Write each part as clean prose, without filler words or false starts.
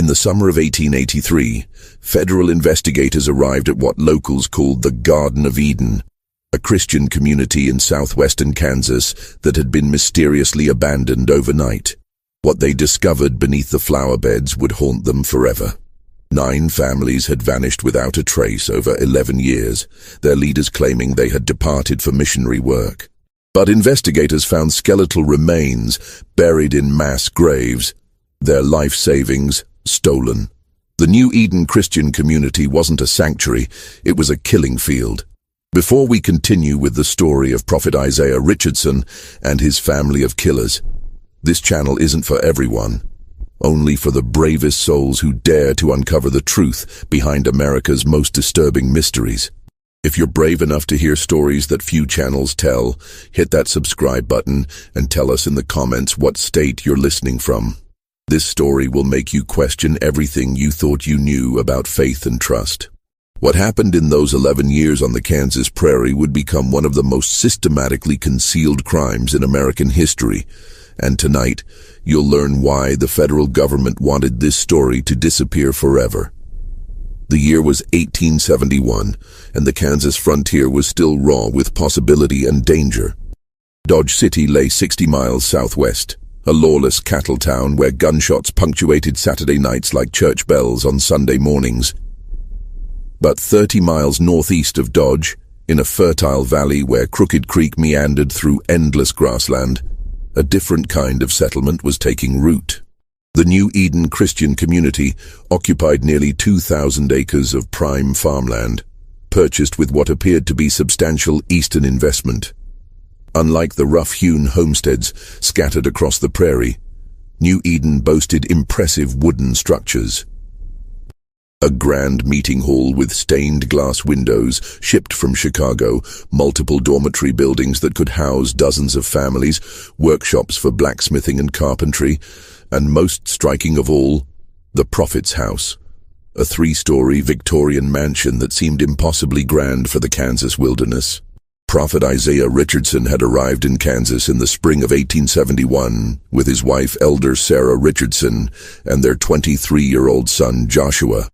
In the summer of 1883, federal investigators arrived at what locals called the Garden of Eden, a Christian community in southwestern Kansas that had been mysteriously abandoned overnight. What they discovered beneath the flower beds would haunt them forever. 9 families had vanished without a trace over 11 years, their leaders claiming they had departed for missionary work. But investigators found skeletal remains buried in mass graves, their life savings stolen. The New Eden Christian community wasn't a sanctuary, it was a killing field. Before we continue with the story of Prophet Isaiah Richardson and his family of killers, this channel isn't for everyone. Only for the bravest souls who dare to uncover the truth behind America's most disturbing mysteries. If you're brave enough to hear stories that few channels tell, hit that subscribe button and tell us in the comments what state you're listening from. This story will make you question everything you thought you knew about faith and trust. What happened in those 11 years on the Kansas prairie would become one of the most systematically concealed crimes in American history. And tonight, you'll learn why the federal government wanted this story to disappear forever. The year was 1871, and the Kansas frontier was still raw with possibility and danger. Dodge City lay 60 miles southwest, a lawless cattle town where gunshots punctuated Saturday nights like church bells on Sunday mornings. But 30 miles northeast of Dodge, in a fertile valley where Crooked Creek meandered through endless grassland, a different kind of settlement was taking root. The New Eden Christian community occupied nearly 2,000 acres of prime farmland, purchased with what appeared to be substantial Eastern investment. Unlike the rough-hewn homesteads scattered across the prairie, New Eden boasted impressive wooden structures. A grand meeting hall with stained glass windows shipped from Chicago, multiple dormitory buildings that could house dozens of families, workshops for blacksmithing and carpentry, and most striking of all, the Prophet's house, a 3-story Victorian mansion that seemed impossibly grand for the Kansas wilderness. Prophet Isaiah Richardson had arrived in Kansas in the spring of 1871 with his wife, Elder Sarah Richardson, and their 23-year-old son, Joshua.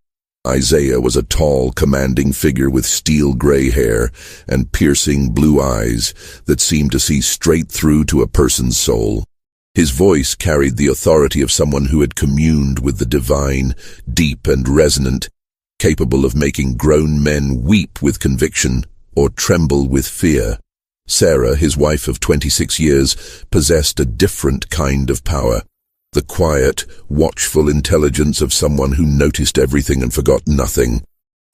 Isaiah was a tall, commanding figure with steel-gray hair and piercing blue eyes that seemed to see straight through to a person's soul. His voice carried the authority of someone who had communed with the divine, deep and resonant, capable of making grown men weep with conviction or tremble with fear. Sarah, his wife of 26 years, possessed a different kind of power. The quiet, watchful intelligence of someone who noticed everything and forgot nothing.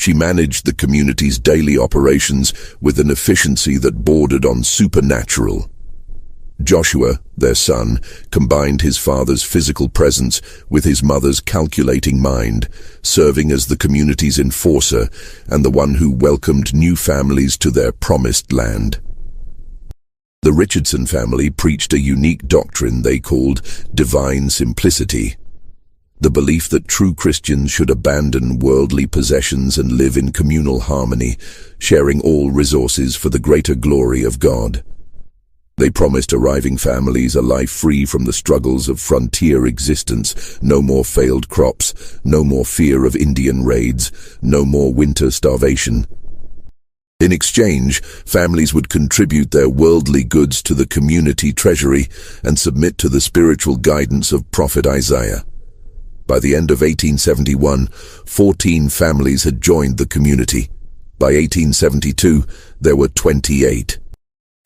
She managed the community's daily operations with an efficiency that bordered on supernatural. Joshua, their son, combined his father's physical presence with his mother's calculating mind, serving as the community's enforcer and the one who welcomed new families to their promised land. The Richardson family preached a unique doctrine they called divine simplicity, the belief that true Christians should abandon worldly possessions and live in communal harmony, sharing all resources for the greater glory of God. They promised arriving families a life free from the struggles of frontier existence, no more failed crops, no more fear of Indian raids, no more winter starvation. In exchange, families would contribute their worldly goods to the community treasury and submit to the spiritual guidance of Prophet Isaiah. By the end of 1871, 14 families had joined the community. By 1872, there were 28.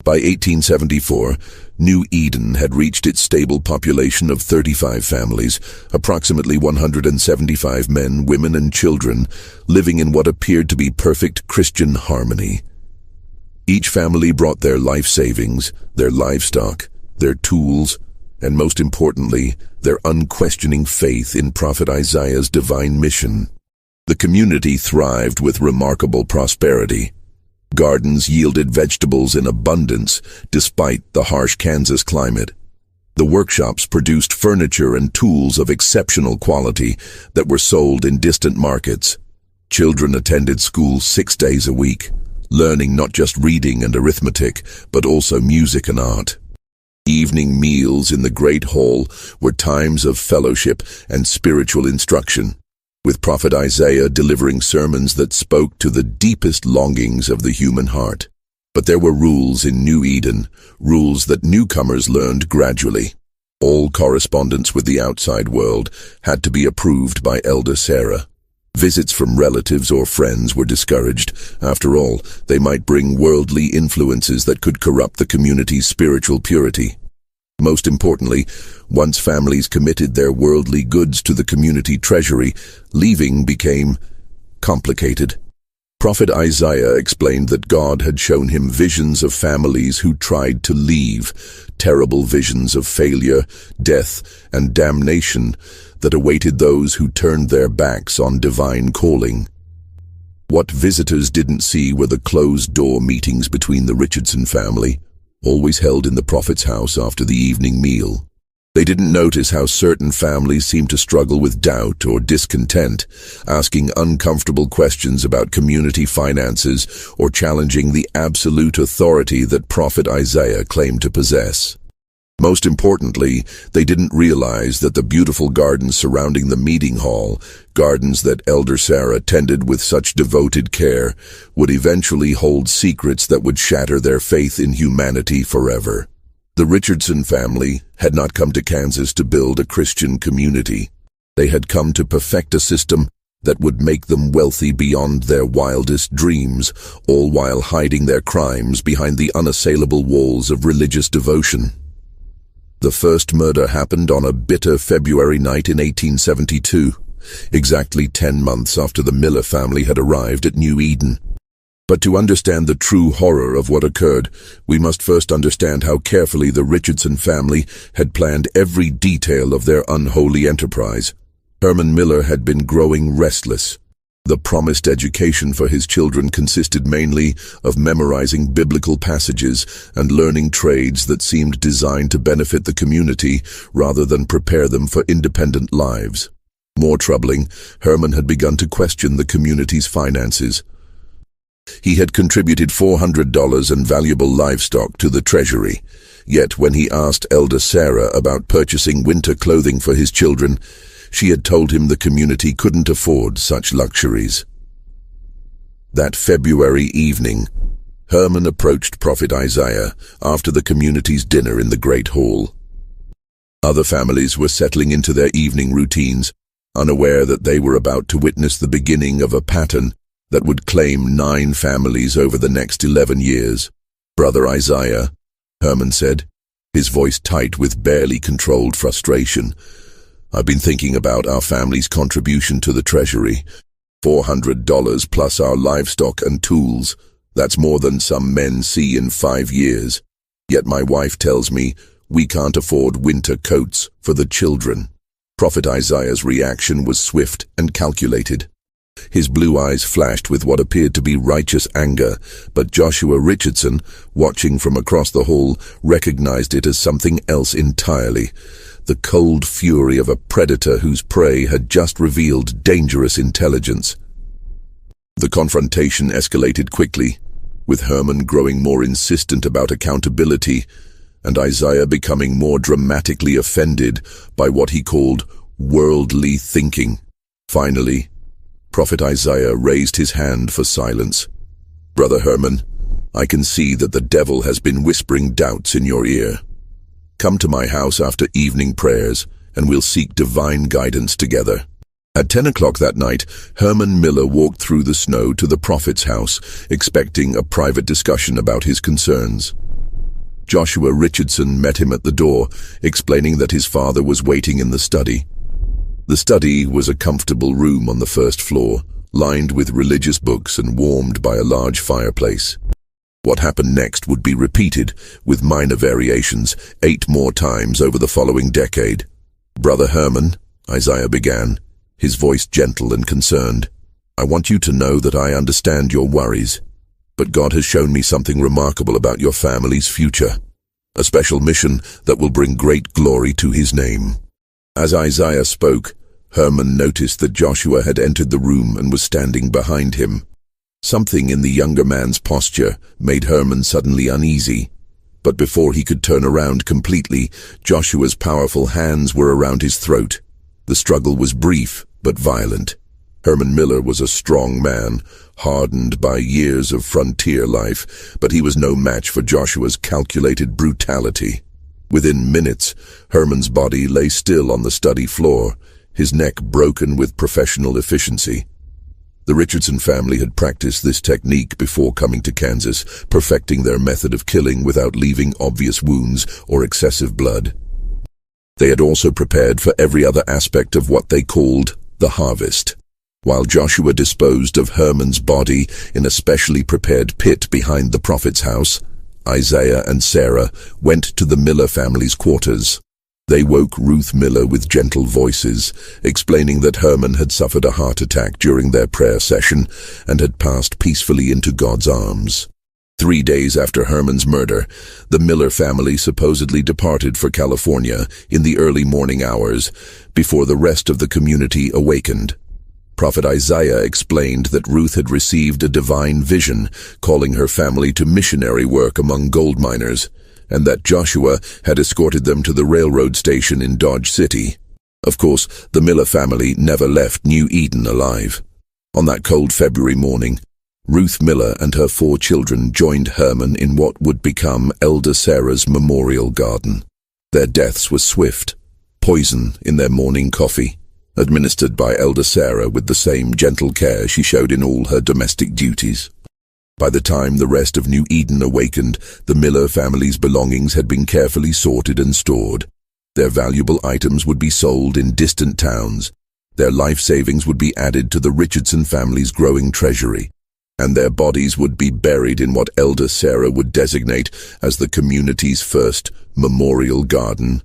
By 1874, New Eden had reached its stable population of 35 families, approximately 175 men, women, and children, living in what appeared to be perfect Christian harmony. Each family brought their life savings, their livestock, their tools, and most importantly, their unquestioning faith in Prophet Isaiah's divine mission. The community thrived with remarkable prosperity. Gardens yielded vegetables in abundance despite the harsh Kansas climate. The workshops produced furniture and tools of exceptional quality that were sold in distant markets. Children attended school 6 days a week, learning not just reading and arithmetic, but also music and art. Evening meals in the great hall were times of fellowship and spiritual instruction, with Prophet Isaiah delivering sermons that spoke to the deepest longings of the human heart. But there were rules in New Eden, rules that newcomers learned gradually. All correspondence with the outside world had to be approved by Elder Sarah. Visits from relatives or friends were discouraged. After all, they might bring worldly influences that could corrupt the community's spiritual purity. Most importantly, once families committed their worldly goods to the community treasury, leaving became complicated. Prophet Isaiah explained that God had shown him visions of families who tried to leave, terrible visions of failure, death, and damnation that awaited those who turned their backs on divine calling. What visitors didn't see were the closed-door meetings between the Richardson family, always held in the prophet's house after the evening meal. They didn't notice how certain families seemed to struggle with doubt or discontent, asking uncomfortable questions about community finances or challenging the absolute authority that Prophet Isaiah claimed to possess. Most importantly, they didn't realize that the beautiful gardens surrounding the meeting hall, gardens that Elder Sarah tended with such devoted care, would eventually hold secrets that would shatter their faith in humanity forever. The Richardson family had not come to Kansas to build a Christian community. They had come to perfect a system that would make them wealthy beyond their wildest dreams, all while hiding their crimes behind the unassailable walls of religious devotion. The first murder happened on a bitter February night in 1872, exactly 10 months after the Miller family had arrived at New Eden. But to understand the true horror of what occurred, we must first understand how carefully the Richardson family had planned every detail of their unholy enterprise. Herman Miller had been growing restless. The promised education for his children consisted mainly of memorizing biblical passages and learning trades that seemed designed to benefit the community rather than prepare them for independent lives. More troubling, Herman had begun to question the community's finances. He had contributed $400 and valuable livestock to the treasury, yet when he asked Elder Sarah about purchasing winter clothing for his children, she had told him the community couldn't afford such luxuries. That February evening, Herman approached Prophet Isaiah after the community's dinner in the Great Hall. Other families were settling into their evening routines, unaware that they were about to witness the beginning of a pattern that would claim 9 families over the next 11 years. "Brother Isaiah," Herman said, his voice tight with barely controlled frustration, "I've been thinking about our family's contribution to the treasury. $400 plus our livestock and tools. That's more than some men see in 5 years. Yet my wife tells me we can't afford winter coats for the children." Prophet Isaiah's reaction was swift and calculated. His blue eyes flashed with what appeared to be righteous anger, but Joshua Richardson, watching from across the hall, recognized it as something else entirely. The cold fury of a predator whose prey had just revealed dangerous intelligence. The confrontation escalated quickly, with Herman growing more insistent about accountability, and Isaiah becoming more dramatically offended by what he called worldly thinking. Finally, Prophet Isaiah raised his hand for silence. "Brother Herman, I can see that the devil has been whispering doubts in your ear. Come to my house after evening prayers, and we'll seek divine guidance together." At 10 o'clock that night, Herman Miller walked through the snow to the prophet's house, expecting a private discussion about his concerns. Joshua Richardson met him at the door, explaining that his father was waiting in the study. The study was a comfortable room on the first floor, lined with religious books and warmed by a large fireplace. What happened next would be repeated, with minor variations, 8 more times over the following decade. "Brother Herman," Isaiah began, his voice gentle and concerned, "I want you to know that I understand your worries, but God has shown me something remarkable about your family's future, a special mission that will bring great glory to his name." As Isaiah spoke, Herman noticed that Joshua had entered the room and was standing behind him. Something in the younger man's posture made Herman suddenly uneasy, But before he could turn around completely, Joshua's powerful hands were around his throat. The struggle was brief, but violent. Herman Miller was a strong man, hardened by years of frontier life, but he was no match for Joshua's calculated brutality. Within minutes, Herman's body lay still on the study floor, his neck broken with professional efficiency. The Richardson family had practiced this technique before coming to Kansas, perfecting their method of killing without leaving obvious wounds or excessive blood. They had also prepared for every other aspect of what they called the harvest. While Joshua disposed of Herman's body in a specially prepared pit behind the prophet's house, Isaiah and Sarah went to the Miller family's quarters. They woke Ruth Miller with gentle voices, explaining that Herman had suffered a heart attack during their prayer session and had passed peacefully into God's arms. 3 days after Herman's murder, the Miller family supposedly departed for California in the early morning hours, before the rest of the community awakened. Prophet Isaiah explained that Ruth had received a divine vision, calling her family to missionary work among gold miners, and that Joshua had escorted them to the railroad station in Dodge City. Of course, the Miller family never left New Eden alive. On that cold February morning, Ruth Miller and her 4 children joined Herman in what would become Elder Sarah's memorial garden. Their deaths were swift, poison in their morning coffee, administered by Elder Sarah with the same gentle care she showed in all her domestic duties. By the time the rest of New Eden awakened, the Miller family's belongings had been carefully sorted and stored. Their valuable items would be sold in distant towns. Their life savings would be added to the Richardson family's growing treasury, and their bodies would be buried in what Elder Sarah would designate as the community's first memorial garden.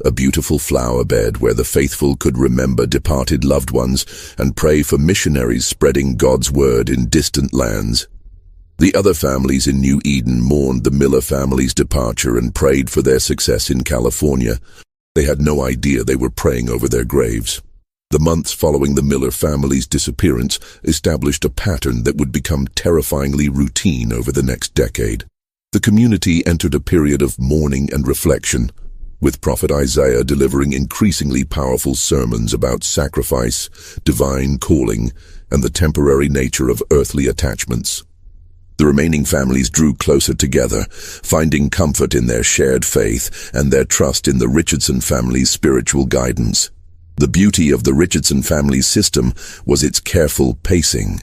A beautiful flower bed where the faithful could remember departed loved ones and pray for missionaries spreading God's word in distant lands. The other families in New Eden mourned the Miller family's departure and prayed for their success in California. They had no idea they were praying over their graves. The months following the Miller family's disappearance established a pattern that would become terrifyingly routine over the next decade. The community entered a period of mourning and reflection, with Prophet Isaiah delivering increasingly powerful sermons about sacrifice, divine calling, and the temporary nature of earthly attachments. The remaining families drew closer together, finding comfort in their shared faith and their trust in the Richardson family's spiritual guidance. The beauty of the Richardson family's system was its careful pacing.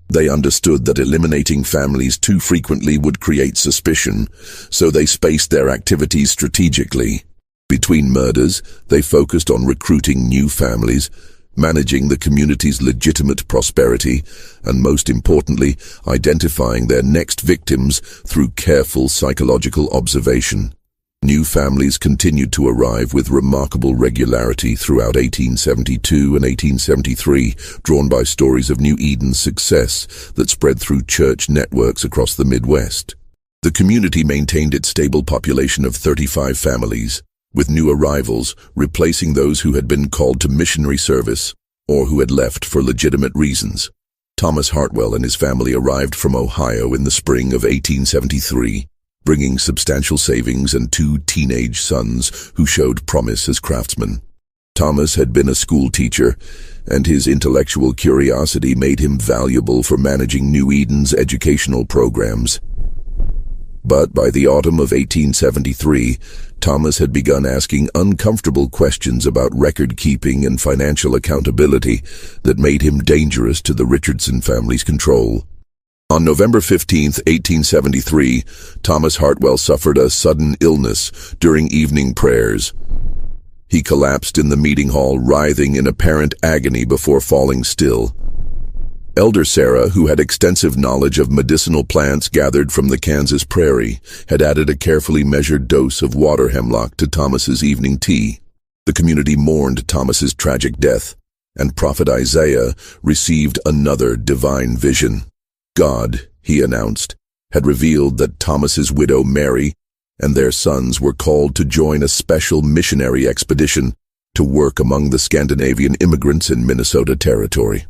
They understood that eliminating families too frequently would create suspicion, so they spaced their activities strategically. Between murders, they focused on recruiting new families, managing the community's legitimate prosperity, and most importantly, identifying their next victims through careful psychological observation. New families continued to arrive with remarkable regularity throughout 1872 and 1873, drawn by stories of New Eden's success that spread through church networks across the Midwest. The community maintained its stable population of 35 families, with new arrivals replacing those who had been called to missionary service or who had left for legitimate reasons. Thomas Hartwell and his family arrived from Ohio in the spring of 1873, bringing substantial savings and 2 teenage sons who showed promise as craftsmen. Thomas had been a school teacher, and his intellectual curiosity made him valuable for managing New Eden's educational programs. But by the autumn of 1873, Thomas had begun asking uncomfortable questions about record-keeping and financial accountability that made him dangerous to the Richardson family's control. On November 15, 1873, Thomas Hartwell suffered a sudden illness during evening prayers. He collapsed in the meeting hall, writhing in apparent agony before falling still. Elder Sarah, who had extensive knowledge of medicinal plants gathered from the Kansas prairie, had added a carefully measured dose of water hemlock to Thomas's evening tea. The community mourned Thomas's tragic death, and Prophet Isaiah received another divine vision. God, he announced, had revealed that Thomas's widow Mary and their sons were called to join a special missionary expedition to work among the Scandinavian immigrants in Minnesota Territory.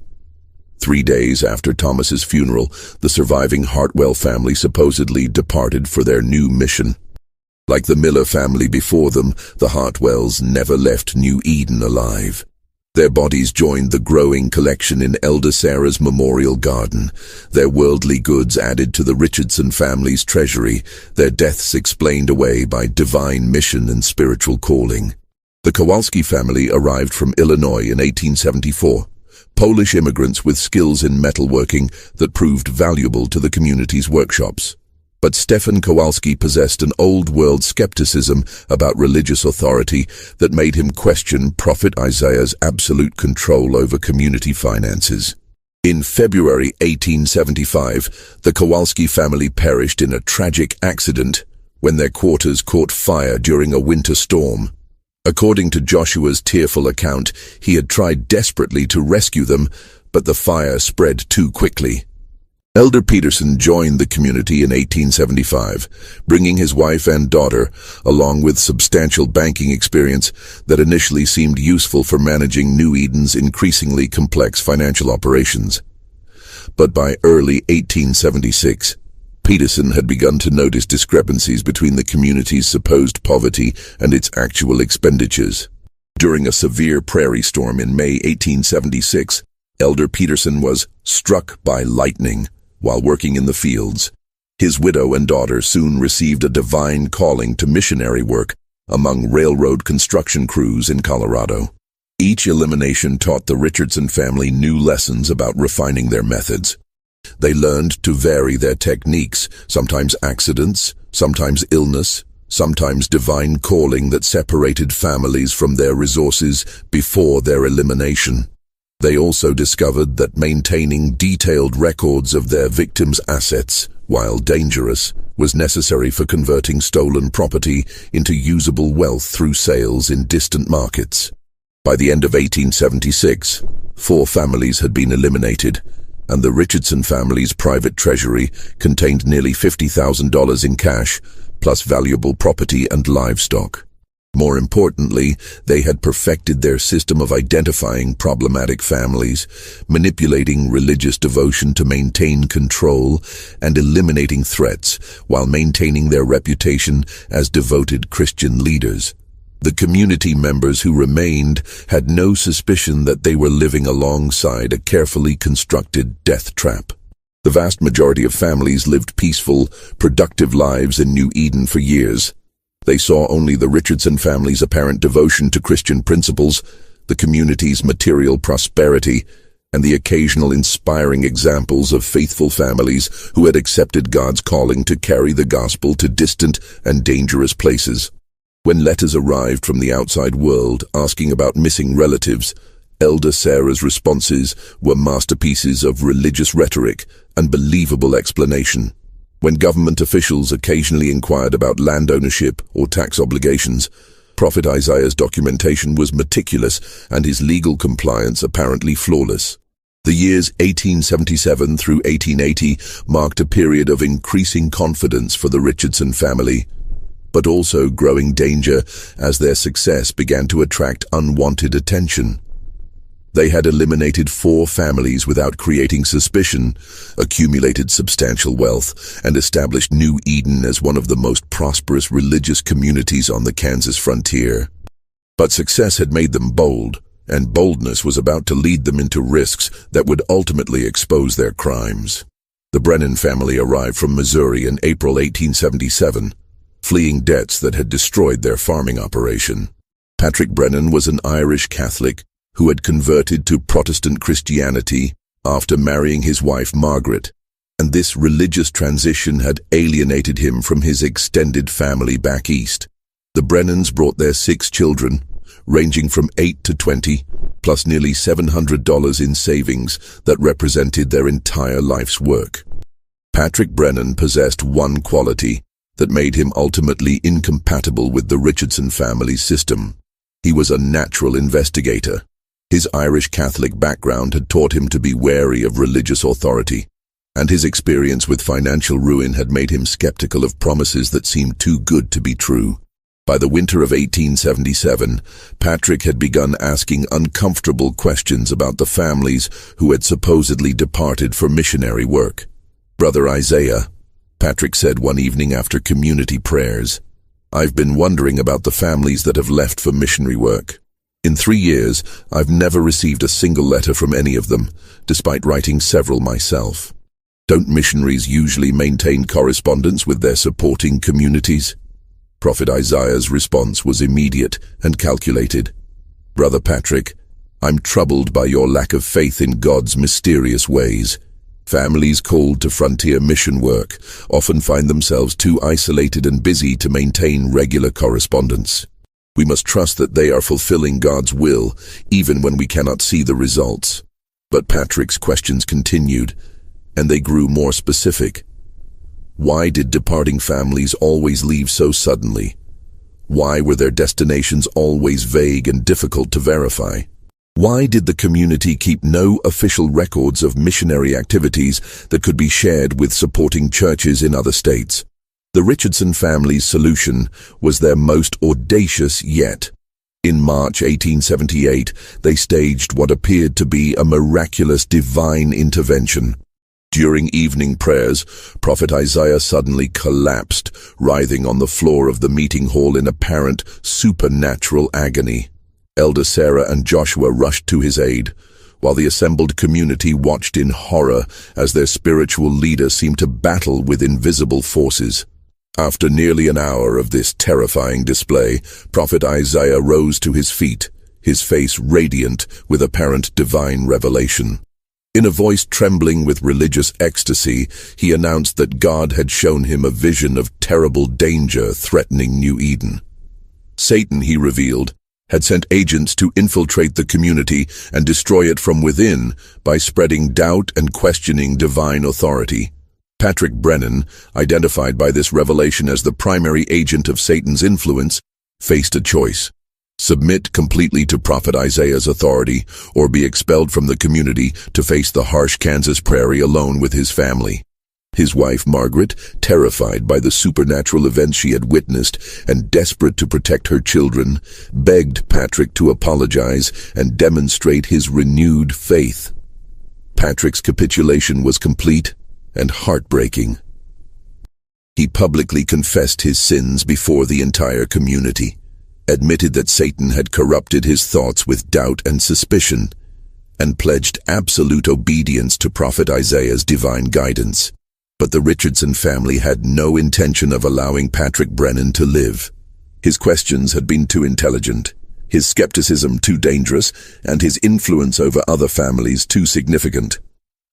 3 days after Thomas's funeral, the surviving Hartwell family supposedly departed for their new mission. Like the Miller family before them, the Hartwells never left New Eden alive. Their bodies joined the growing collection in Elder Sarah's memorial garden, their worldly goods added to the Richardson family's treasury, their deaths explained away by divine mission and spiritual calling. The Kowalski family arrived from Illinois in 1874, Polish immigrants with skills in metalworking that proved valuable to the community's workshops. But Stefan Kowalski possessed an old-world skepticism about religious authority that made him question Prophet Isaiah's absolute control over community finances. In February 1875, the Kowalski family perished in a tragic accident when their quarters caught fire during a winter storm. According to Joshua's tearful account, he had tried desperately to rescue them, but the fire spread too quickly. Elder Peterson joined the community in 1875, bringing his wife and daughter, along with substantial banking experience that initially seemed useful for managing New Eden's increasingly complex financial operations. But by early 1876, Peterson had begun to notice discrepancies between the community's supposed poverty and its actual expenditures. During a severe prairie storm in May 1876, Elder Peterson was struck by lightning while working in the fields. His widow and daughter soon received a divine calling to missionary work among railroad construction crews in Colorado. Each elimination taught the Richardson family new lessons about refining their methods. They learned to vary their techniques, sometimes accidents, sometimes illness, sometimes divine calling that separated families from their resources before their elimination. They also discovered that maintaining detailed records of their victims' assets, while dangerous, was necessary for converting stolen property into usable wealth through sales in distant markets. By the end of 1876, 4 families had been eliminated, and the Richardson family's private treasury contained nearly $50,000 in cash, plus valuable property and livestock. More importantly, they had perfected their system of identifying problematic families, manipulating religious devotion to maintain control, and eliminating threats while maintaining their reputation as devoted Christian leaders. The community members who remained had no suspicion that they were living alongside a carefully constructed death trap. The vast majority of families lived peaceful, productive lives in New Eden for years. They saw only the Richardson family's apparent devotion to Christian principles, the community's material prosperity, and the occasional inspiring examples of faithful families who had accepted God's calling to carry the gospel to distant and dangerous places. When letters arrived from the outside world asking about missing relatives, Elder Sarah's responses were masterpieces of religious rhetoric and believable explanation. When government officials occasionally inquired about land ownership or tax obligations, Prophet Isaiah's documentation was meticulous and his legal compliance apparently flawless. The years 1877 through 1880 marked a period of increasing confidence for the Richardson family, but also growing danger as their success began to attract unwanted attention. They had eliminated 4 families without creating suspicion, accumulated substantial wealth, and established New Eden as one of the most prosperous religious communities on the Kansas frontier. But success had made them bold, and boldness was about to lead them into risks that would ultimately expose their crimes. The Brennan family arrived from Missouri in April 1877, fleeing debts that had destroyed their farming operation. Patrick Brennan was an Irish Catholic who had converted to Protestant Christianity after marrying his wife Margaret, and this religious transition had alienated him from his extended family back east. The Brennans brought their 6 children, ranging from 8 to 20, plus nearly $700 in savings that represented their entire life's work. Patrick Brennan possessed one quality that made him ultimately incompatible with the Richardson family's system. He was a natural investigator. His Irish Catholic background had taught him to be wary of religious authority, and his experience with financial ruin had made him skeptical of promises that seemed too good to be true. By the winter of 1877, Patrick had begun asking uncomfortable questions about the families who had supposedly departed for missionary work. "Brother Isaiah," Patrick said one evening after community prayers, "I've been wondering about the families that have left for missionary work. In 3 years, I've never received a single letter from any of them, despite writing several myself. Don't missionaries usually maintain correspondence with their supporting communities?" Prophet Isaiah's response was immediate and calculated. "Brother Patrick, I'm troubled by your lack of faith in God's mysterious ways. Families called to frontier mission work often find themselves too isolated and busy to maintain regular correspondence. We must trust that they are fulfilling God's will, even when we cannot see the results." But Patrick's questions continued, and they grew more specific. Why did departing families always leave so suddenly? Why were their destinations always vague and difficult to verify? Why did the community keep no official records of missionary activities that could be shared with supporting churches in other states? The Richardson family's solution was their most audacious yet. In March 1878, they staged what appeared to be a miraculous divine intervention. During evening prayers, Prophet Isaiah suddenly collapsed, writhing on the floor of the meeting hall in apparent supernatural agony. Elder Sarah and Joshua rushed to his aid, while the assembled community watched in horror as their spiritual leader seemed to battle with invisible forces. After nearly an hour of this terrifying display, Prophet Isaiah rose to his feet, his face radiant with apparent divine revelation. In a voice trembling with religious ecstasy, he announced that God had shown him a vision of terrible danger threatening New Eden. Satan, he revealed, had sent agents to infiltrate the community and destroy it from within by spreading doubt and questioning divine authority. Patrick Brennan, identified by this revelation as the primary agent of Satan's influence, faced a choice: submit completely to Prophet Isaiah's authority, or be expelled from the community to face the harsh Kansas prairie alone with his family. His wife, Margaret, terrified by the supernatural events she had witnessed and desperate to protect her children, begged Patrick to apologize and demonstrate his renewed faith. Patrick's capitulation was complete and heartbreaking. He publicly confessed his sins before the entire community, admitted that Satan had corrupted his thoughts with doubt and suspicion, and pledged absolute obedience to Prophet Isaiah's divine guidance. But the Richardson family had no intention of allowing Patrick Brennan to live. His questions had been too intelligent, his skepticism too dangerous, and his influence over other families too significant.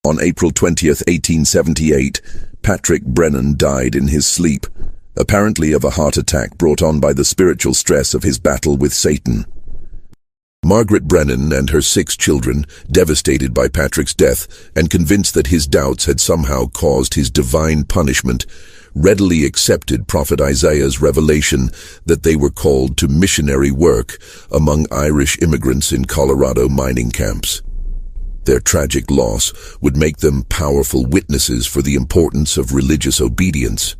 On April 20th, 1878, Patrick Brennan died in his sleep, apparently of a heart attack brought on by the spiritual stress of his battle with Satan. Margaret Brennan and her 6 children, devastated by Patrick's death and convinced that his doubts had somehow caused his divine punishment, readily accepted Prophet Isaiah's revelation that they were called to missionary work among Irish immigrants in Colorado mining camps. Their tragic loss would make them powerful witnesses for the importance of religious obedience.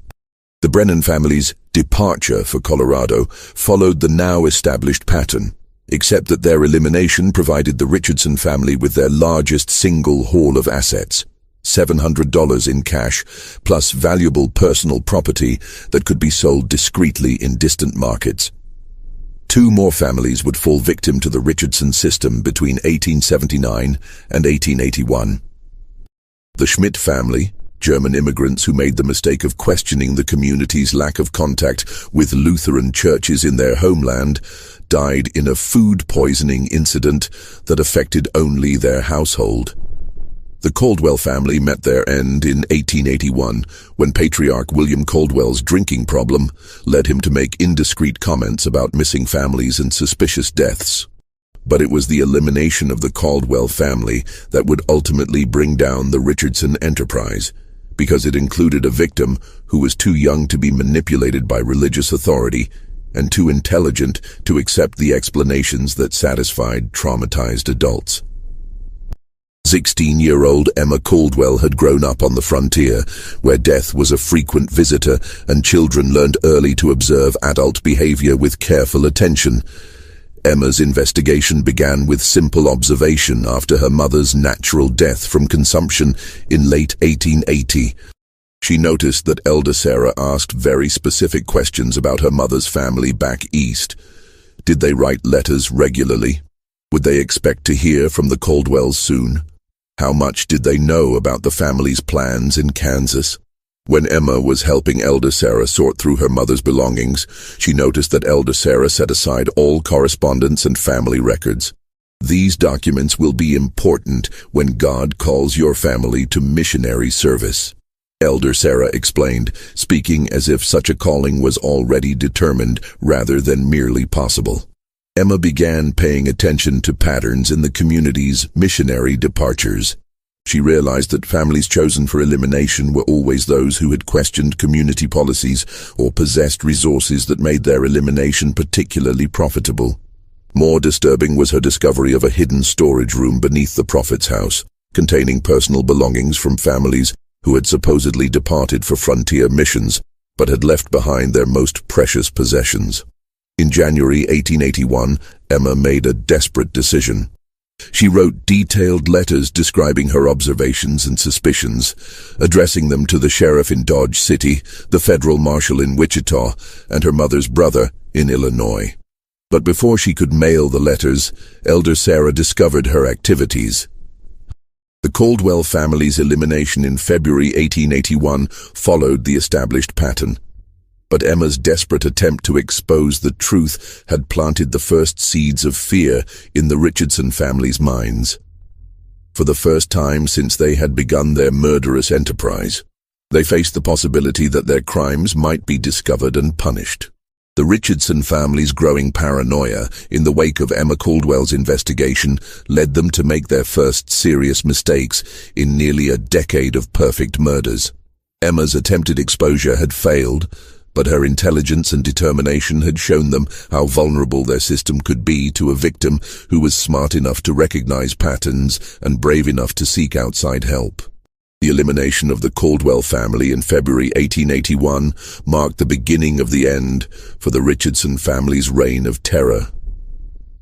The Brennan family's departure for Colorado followed the now established pattern, except that their elimination provided the Richardson family with their largest single haul of assets, $700 in cash, plus valuable personal property that could be sold discreetly in distant markets. 2 more families would fall victim to the Richardson system between 1879 and 1881. The Schmidt family, German immigrants who made the mistake of questioning the community's lack of contact with Lutheran churches in their homeland, died in a food poisoning incident that affected only their household. The Caldwell family met their end in 1881 when Patriarch William Caldwell's drinking problem led him to make indiscreet comments about missing families and suspicious deaths. But it was the elimination of the Caldwell family that would ultimately bring down the Richardson enterprise, because it included a victim who was too young to be manipulated by religious authority and too intelligent to accept the explanations that satisfied traumatized adults. 16-year-old Emma Caldwell had grown up on the frontier, where death was a frequent visitor and children learned early to observe adult behavior with careful attention. Emma's investigation began with simple observation after her mother's natural death from consumption in late 1880. She noticed that elder Sarah asked very specific questions about her mother's family back east. Did they write letters regularly? Would they expect to hear from the Caldwells soon? How much did they know about the family's plans in Kansas? When Emma was helping elder Sarah sort through her mother's belongings, she noticed that elder Sarah set aside all correspondence and family records. These documents will be important when God calls your family to missionary service, elder Sarah explained, speaking as if such a calling was already determined rather than merely possible. Emma began paying attention to patterns in the community's missionary departures. She realized that families chosen for elimination were always those who had questioned community policies or possessed resources that made their elimination particularly profitable. More disturbing was her discovery of a hidden storage room beneath the prophet's house, containing personal belongings from families who had supposedly departed for frontier missions, but had left behind their most precious possessions. In January 1881, Emma made a desperate decision. She wrote detailed letters describing her observations and suspicions, addressing them to the sheriff in Dodge City, the federal marshal in Wichita, and her mother's brother in Illinois. But before she could mail the letters, elder Sarah discovered her activities. The Caldwell family's elimination in February 1881 followed the established pattern. But Emma's desperate attempt to expose the truth had planted the first seeds of fear in the Richardson family's minds. For the first time since they had begun their murderous enterprise, they faced the possibility that their crimes might be discovered and punished. The Richardson family's growing paranoia in the wake of Emma Caldwell's investigation led them to make their first serious mistakes in nearly a decade of perfect murders. Emma's attempted exposure had failed, but her intelligence and determination had shown them how vulnerable their system could be to a victim who was smart enough to recognize patterns and brave enough to seek outside help. The elimination of the Caldwell family in February 1881 marked the beginning of the end for the Richardson family's reign of terror,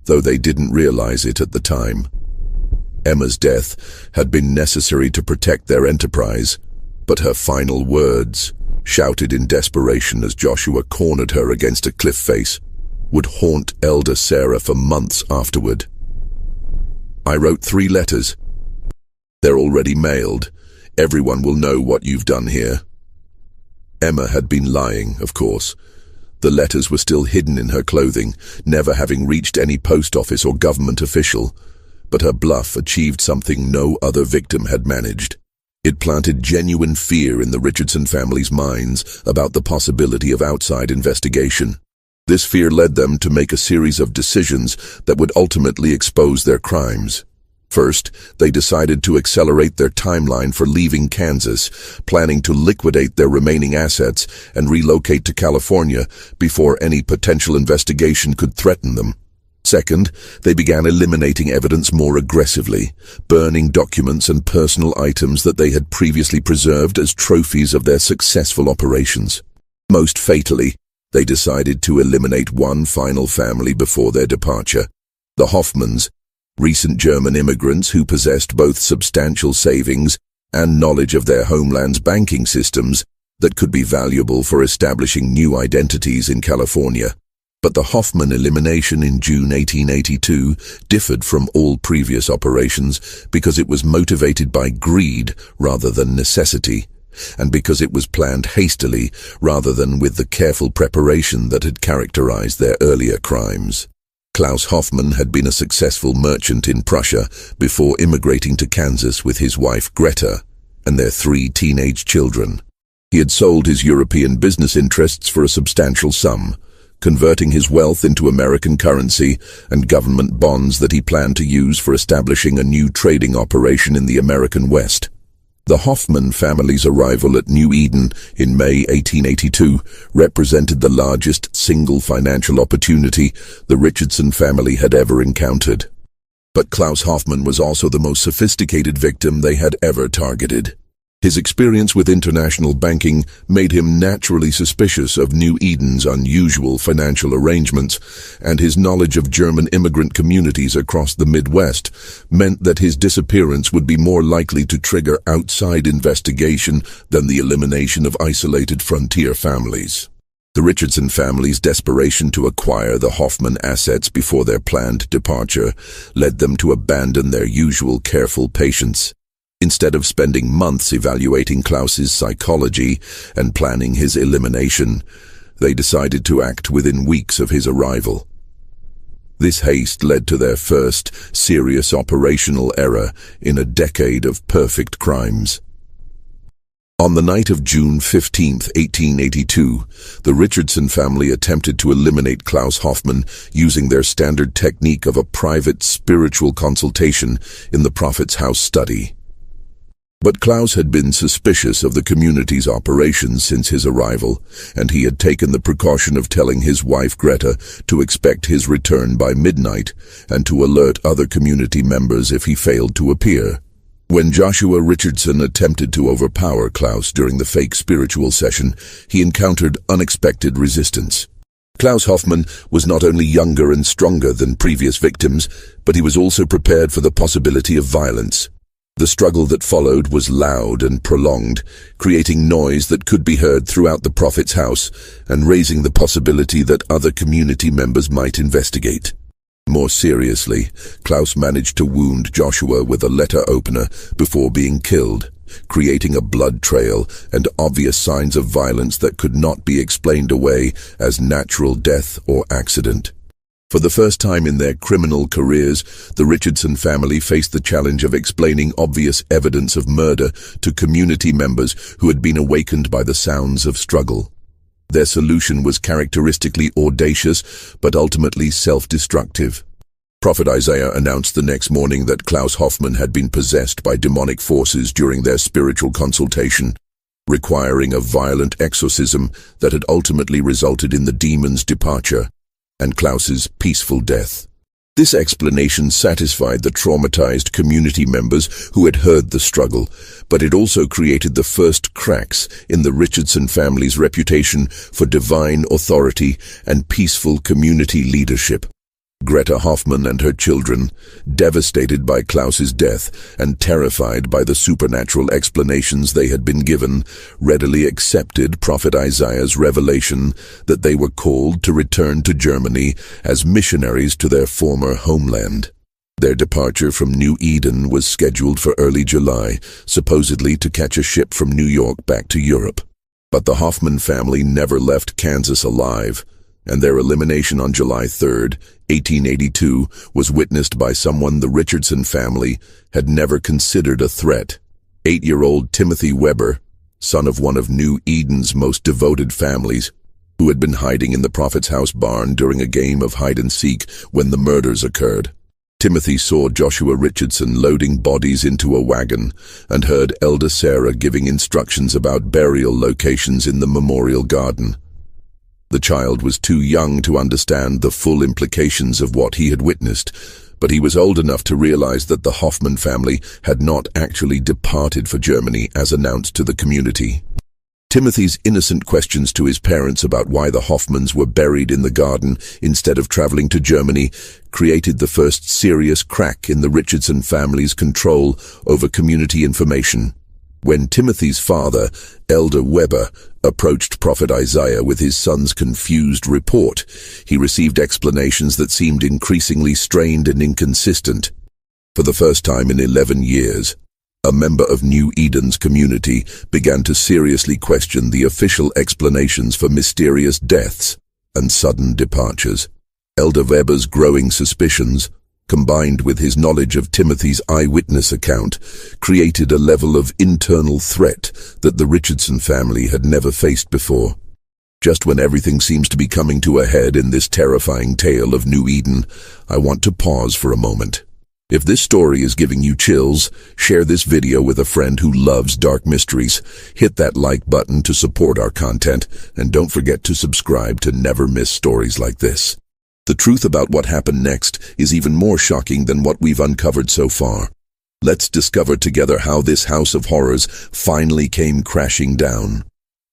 though they didn't realize it at the time. Emma's death had been necessary to protect their enterprise, but her final words, shouted in desperation as Joshua cornered her against a cliff face, would haunt elder Sarah for months afterward. I wrote 3 letters. They're already mailed. Everyone will know what you've done here. Emma had been lying, of course. The letters were still hidden in her clothing, never having reached any post office or government official. But her bluff achieved something no other victim had managed. It planted genuine fear in the Richardson family's minds about the possibility of outside investigation. This fear led them to make a series of decisions that would ultimately expose their crimes. First, they decided to accelerate their timeline for leaving Kansas, planning to liquidate their remaining assets and relocate to California before any potential investigation could threaten them. Second, they began eliminating evidence more aggressively, burning documents and personal items that they had previously preserved as trophies of their successful operations. Most fatally, they decided to eliminate one final family before their departure, the Hoffmans, recent German immigrants who possessed both substantial savings and knowledge of their homeland's banking systems that could be valuable for establishing new identities in California. But the Hoffman elimination in June 1882 differed from all previous operations because it was motivated by greed rather than necessity, and because it was planned hastily rather than with the careful preparation that had characterized their earlier crimes. Klaus Hoffman had been a successful merchant in Prussia before immigrating to Kansas with his wife Greta and their 3 teenage children. He had sold his European business interests for a substantial sum, converting his wealth into American currency and government bonds that he planned to use for establishing a new trading operation in the American West. The Hoffman family's arrival at New Eden in May 1882 represented the largest single financial opportunity the Richardson family had ever encountered. But Klaus Hoffmann was also the most sophisticated victim they had ever targeted. His experience with international banking made him naturally suspicious of New Eden's unusual financial arrangements, and his knowledge of German immigrant communities across the Midwest meant that his disappearance would be more likely to trigger outside investigation than the elimination of isolated frontier families. The Richardson family's desperation to acquire the Hoffmann assets before their planned departure led them to abandon their usual careful patience. Instead of spending months evaluating Klaus's psychology and planning his elimination, they decided to act within weeks of his arrival. This haste led to their first serious operational error in a decade of perfect crimes. On the night of June 15, 1882, the Richardson family attempted to eliminate Klaus Hoffmann using their standard technique of a private spiritual consultation in the prophet's house study. But Klaus had been suspicious of the community's operations since his arrival, and he had taken the precaution of telling his wife Greta to expect his return by midnight and to alert other community members if he failed to appear. When Joshua Richardson attempted to overpower Klaus during the fake spiritual session, he encountered unexpected resistance. Klaus Hoffmann was not only younger and stronger than previous victims, but he was also prepared for the possibility of violence. The struggle that followed was loud and prolonged, creating noise that could be heard throughout the prophet's house and raising the possibility that other community members might investigate. More seriously, Klaus managed to wound Joshua with a letter opener before being killed, creating a blood trail and obvious signs of violence that could not be explained away as natural death or accident. For the first time in their criminal careers, the Richardson family faced the challenge of explaining obvious evidence of murder to community members who had been awakened by the sounds of struggle. Their solution was characteristically audacious, but ultimately self-destructive. Prophet Isaiah announced the next morning that Klaus Hoffmann had been possessed by demonic forces during their spiritual consultation, requiring a violent exorcism that had ultimately resulted in the demon's departure and Klaus's peaceful death. This explanation satisfied the traumatized community members who had heard the struggle, but it also created the first cracks in the Richardson family's reputation for divine authority and peaceful community leadership. Greta Hoffmann and her children, devastated by Klaus's death and terrified by the supernatural explanations they had been given, readily accepted Prophet Isaiah's revelation that they were called to return to Germany as missionaries to their former homeland. Their departure from New Eden was scheduled for early July, supposedly to catch a ship from New York back to Europe. But the Hoffmann family never left Kansas alive, and their elimination on July 3, 1882, was witnessed by someone the Richardson family had never considered a threat. 8-year-old Timothy Weber, son of one of New Eden's most devoted families, who had been hiding in the prophet's house barn during a game of hide-and-seek when the murders occurred. Timothy saw Joshua Richardson loading bodies into a wagon and heard Elder Sarah giving instructions about burial locations in the memorial garden. The child was too young to understand the full implications of what he had witnessed, but he was old enough to realize that the Hoffmann family had not actually departed for Germany as announced to the community. Timothy's innocent questions to his parents about why the Hoffmanns were buried in the garden instead of traveling to Germany created the first serious crack in the Richardson family's control over community information. When Timothy's father, Elder Weber, approached Prophet Isaiah with his son's confused report, he received explanations that seemed increasingly strained and inconsistent. For the first time in 11 years, a member of New Eden's community began to seriously question the official explanations for mysterious deaths and sudden departures. Elder Weber's growing suspicions, combined with his knowledge of Timothy's eyewitness account, created a level of internal threat that the Richardson family had never faced before. Just when everything seems to be coming to a head in this terrifying tale of New Eden, I want to pause for a moment. If this story is giving you chills, share this video with a friend who loves dark mysteries. Hit that like button to support our content, and don't forget to subscribe to never miss stories like this. The truth about what happened next is even more shocking than what we've uncovered so far. Let's discover together how this house of horrors finally came crashing down.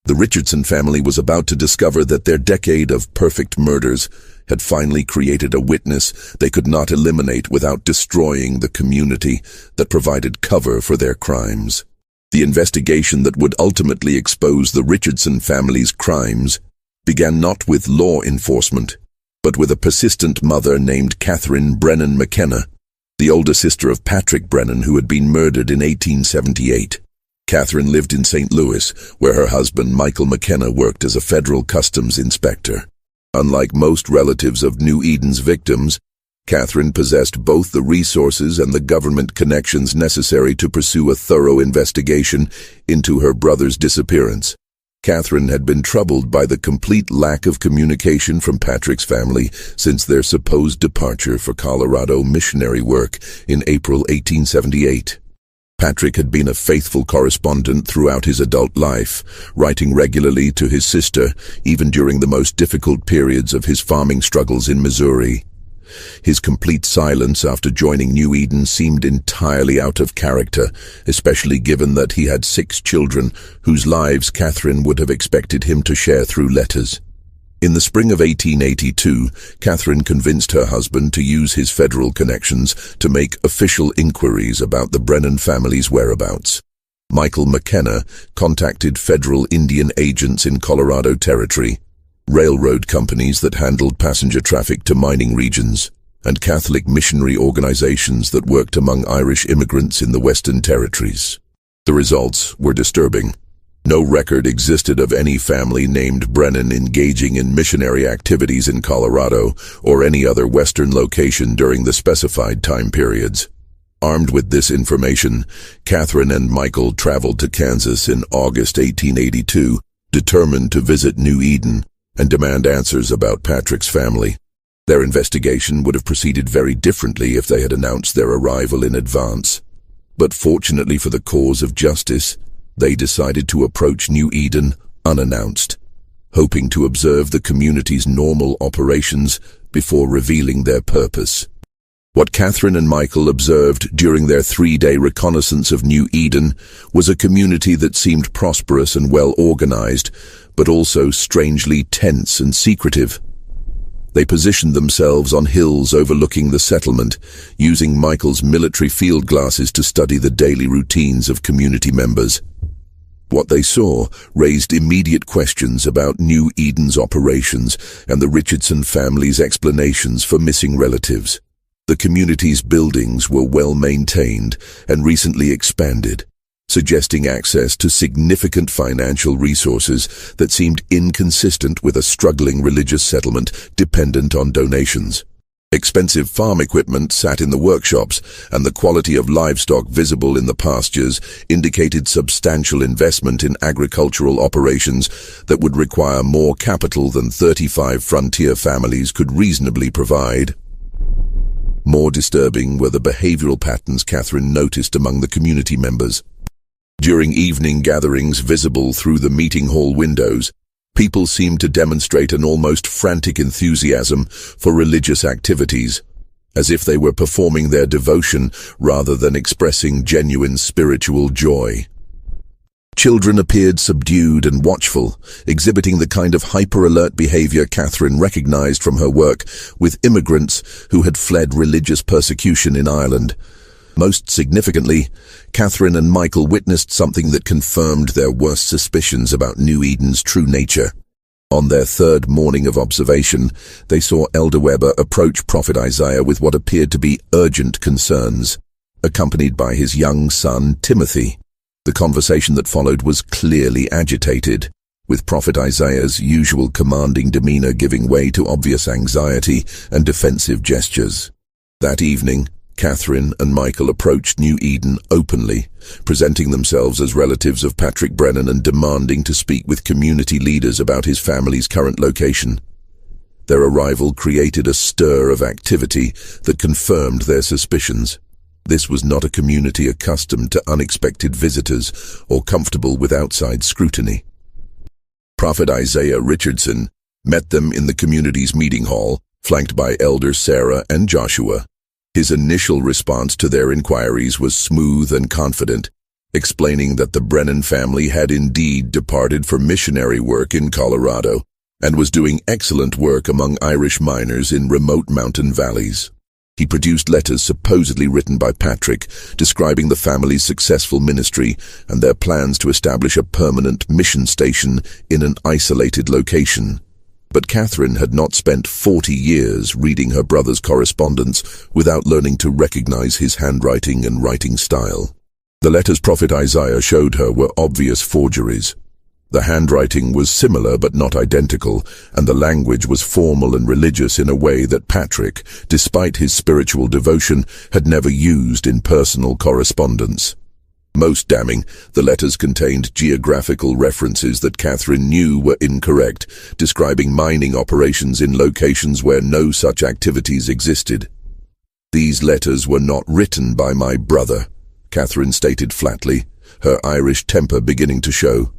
The Richardson family was about to discover that their decade of perfect murders had finally created a witness they could not eliminate without destroying the community that provided cover for their crimes. The investigation that would ultimately expose the Richardson family's crimes began not with law enforcement, but with a persistent mother named Catherine Brennan McKenna, the older sister of Patrick Brennan, who had been murdered in 1878. Catherine lived in St. Louis, where her husband Michael McKenna worked as a federal customs inspector. Unlike most relatives of New Eden's victims, Catherine possessed both the resources and the government connections necessary to pursue a thorough investigation into her brother's disappearance. Catherine had been troubled by the complete lack of communication from Patrick's family since their supposed departure for Colorado missionary work in April 1878. Patrick had been a faithful correspondent throughout his adult life, writing regularly to his sister, even during the most difficult periods of his farming struggles in Missouri. His complete silence after joining New Eden seemed entirely out of character, especially given that he had 6 children whose lives Catherine would have expected him to share through letters. In the spring of 1882, Catherine convinced her husband to use his federal connections to make official inquiries about the Brennan family's whereabouts. Michael McKenna contacted federal Indian agents in Colorado Territory, railroad companies that handled passenger traffic to mining regions, and Catholic missionary organizations that worked among Irish immigrants in the Western Territories. The results were disturbing. No record existed of any family named Brennan engaging in missionary activities in Colorado or any other Western location during the specified time periods. Armed with this information, Catherine and Michael traveled to Kansas in August 1882, determined to visit New Eden and demand answers about Patrick's family. Their investigation would have proceeded very differently if they had announced their arrival in advance. But fortunately for the cause of justice, they decided to approach New Eden unannounced, hoping to observe the community's normal operations before revealing their purpose. What Catherine and Michael observed during their 3-day reconnaissance of New Eden was a community that seemed prosperous and well-organized, but also strangely tense and secretive. They positioned themselves on hills overlooking the settlement, using Michael's military field glasses to study the daily routines of community members. What they saw raised immediate questions about New Eden's operations and the Richardson family's explanations for missing relatives. The community's buildings were well maintained and recently expanded, suggesting access to significant financial resources that seemed inconsistent with a struggling religious settlement dependent on donations. Expensive farm equipment sat in the workshops, and the quality of livestock visible in the pastures indicated substantial investment in agricultural operations that would require more capital than 35 frontier families could reasonably provide. More disturbing were the behavioral patterns Catherine noticed among the community members. During evening gatherings visible through the meeting hall windows, people seemed to demonstrate an almost frantic enthusiasm for religious activities, as if they were performing their devotion rather than expressing genuine spiritual joy. Children appeared subdued and watchful, exhibiting the kind of hyper-alert behavior Catherine recognized from her work with immigrants who had fled religious persecution in Ireland. Most significantly, Catherine and Michael witnessed something that confirmed their worst suspicions about New Eden's true nature. On their 3rd morning of observation, they saw Elder Weber approach Prophet Isaiah with what appeared to be urgent concerns, accompanied by his young son, Timothy. The conversation that followed was clearly agitated, with Prophet Isaiah's usual commanding demeanor giving way to obvious anxiety and defensive gestures. That evening, Catherine and Michael approached New Eden openly, presenting themselves as relatives of Patrick Brennan and demanding to speak with community leaders about his family's current location. Their arrival created a stir of activity that confirmed their suspicions. This was not a community accustomed to unexpected visitors or comfortable with outside scrutiny. Prophet Isaiah Richardson met them in the community's meeting hall, flanked by elders Sarah and Joshua. His initial response to their inquiries was smooth and confident, explaining that the Brennan family had indeed departed for missionary work in Colorado and was doing excellent work among Irish miners in remote mountain valleys. He produced letters supposedly written by Patrick, describing the family's successful ministry and their plans to establish a permanent mission station in an isolated location. But Catherine had not spent 40 years reading her brother's correspondence without learning to recognize his handwriting and writing style. The letters Prophet Isaiah showed her were obvious forgeries. The handwriting was similar but not identical, and the language was formal and religious in a way that Patrick, despite his spiritual devotion, had never used in personal correspondence. Most damning, the letters contained geographical references that Catherine knew were incorrect, describing mining operations in locations where no such activities existed. "These letters were not written by my brother," Catherine stated flatly, her Irish temper beginning to show.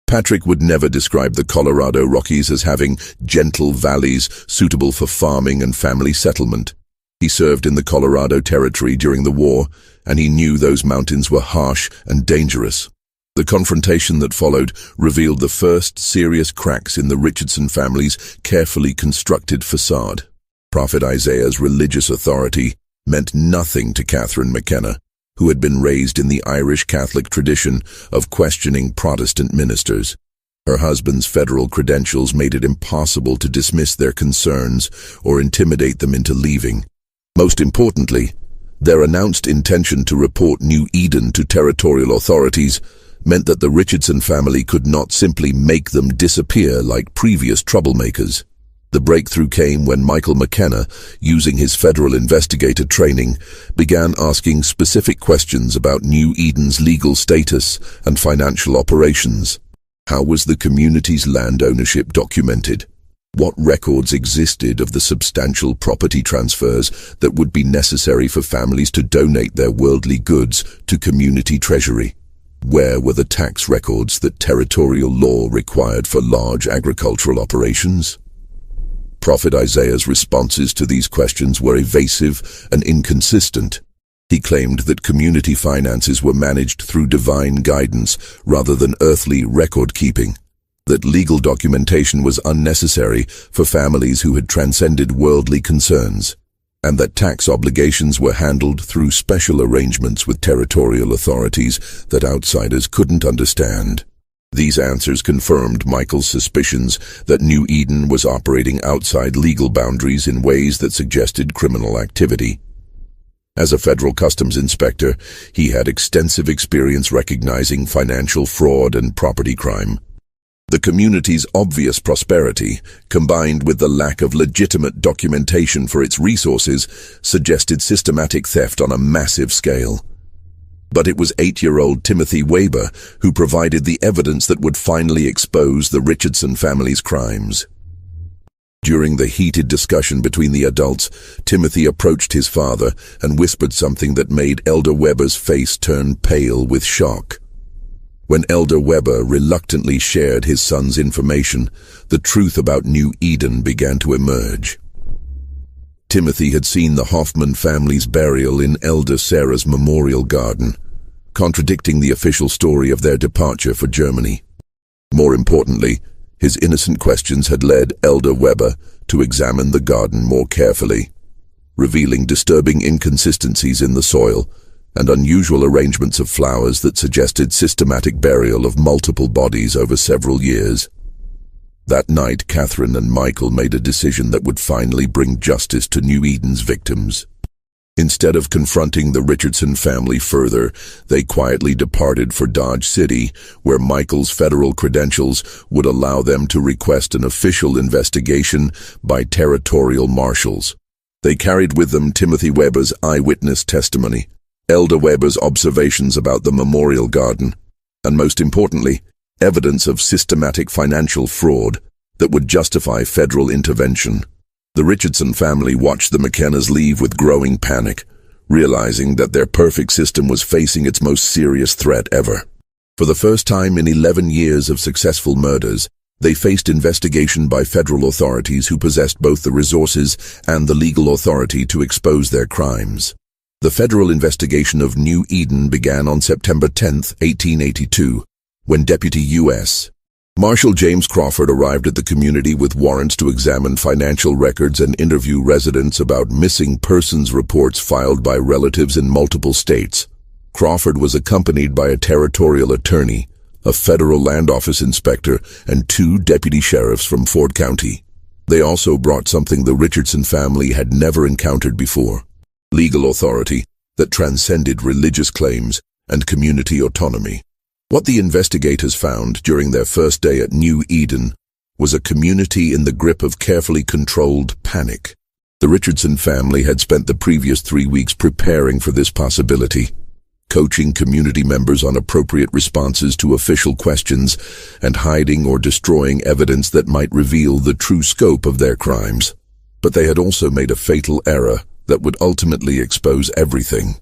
Patrick would never describe the Colorado Rockies as having gentle valleys suitable for farming and family settlement. He served in the Colorado Territory during the war, and he knew those mountains were harsh and dangerous. The confrontation that followed revealed the first serious cracks in the Richardson family's carefully constructed facade. Prophet Isaiah's religious authority meant nothing to Catherine McKenna, who had been raised in the Irish Catholic tradition of questioning Protestant ministers. Her husband's federal credentials made it impossible to dismiss their concerns or intimidate them into leaving. Most importantly, their announced intention to report New Eden to territorial authorities meant that the Richardson family could not simply make them disappear like previous troublemakers. The breakthrough came when Michael McKenna, using his federal investigator training, began asking specific questions about New Eden's legal status and financial operations. How was the community's land ownership documented? What records existed of the substantial property transfers that would be necessary for families to donate their worldly goods to community treasury? Where were the tax records that territorial law required for large agricultural operations? Prophet Isaiah's responses to these questions were evasive and inconsistent. He claimed that community finances were managed through divine guidance rather than earthly record-keeping, that legal documentation was unnecessary for families who had transcended worldly concerns, and that tax obligations were handled through special arrangements with territorial authorities that outsiders couldn't understand. These answers confirmed Michael's suspicions that New Eden was operating outside legal boundaries in ways that suggested criminal activity. As a federal customs inspector, he had extensive experience recognizing financial fraud and property crime. The community's obvious prosperity, combined with the lack of legitimate documentation for its resources, suggested systematic theft on a massive scale. But it was 8-year-old Timothy Weber who provided the evidence that would finally expose the Richardson family's crimes. During the heated discussion between the adults, Timothy approached his father and whispered something that made Elder Weber's face turn pale with shock. When Elder Weber reluctantly shared his son's information, the truth about New Eden began to emerge. Timothy had seen the Hoffman family's burial in Elder Sarah's memorial garden, contradicting the official story of their departure for Germany. More importantly, his innocent questions had led Elder Weber to examine the garden more carefully, revealing disturbing inconsistencies in the soil and unusual arrangements of flowers that suggested systematic burial of multiple bodies over several years. That night, Catherine and Michael made a decision that would finally bring justice to New Eden's victims. Instead of confronting the Richardson family further, they quietly departed for Dodge City, where Michael's federal credentials would allow them to request an official investigation by territorial marshals. They carried with them Timothy Weber's eyewitness testimony, Elder Weber's observations about the memorial garden, and most importantly, evidence of systematic financial fraud that would justify federal intervention. The Richardson family watched the McKennas leave with growing panic, realizing that their perfect system was facing its most serious threat ever. For the first time in 11 years of successful murders, They faced investigation by federal authorities who possessed both the resources and the legal authority to expose their crimes. The federal investigation of New Eden began on September 10, 1882, when Deputy U.S. Marshal James Crawford arrived at the community with warrants to examine financial records and interview residents about missing persons reports filed by relatives in multiple states. Crawford was accompanied by a territorial attorney, a federal land office inspector, and 2 deputy sheriffs from Ford County. They also brought something the Richardson family had never encountered before: legal authority that transcended religious claims and community autonomy. What the investigators found during their first day at New Eden was a community in the grip of carefully controlled panic. The Richardson family had spent the previous 3 weeks preparing for this possibility, coaching community members on appropriate responses to official questions and hiding or destroying evidence that might reveal the true scope of their crimes. But they had also made a fatal error that would ultimately expose everything.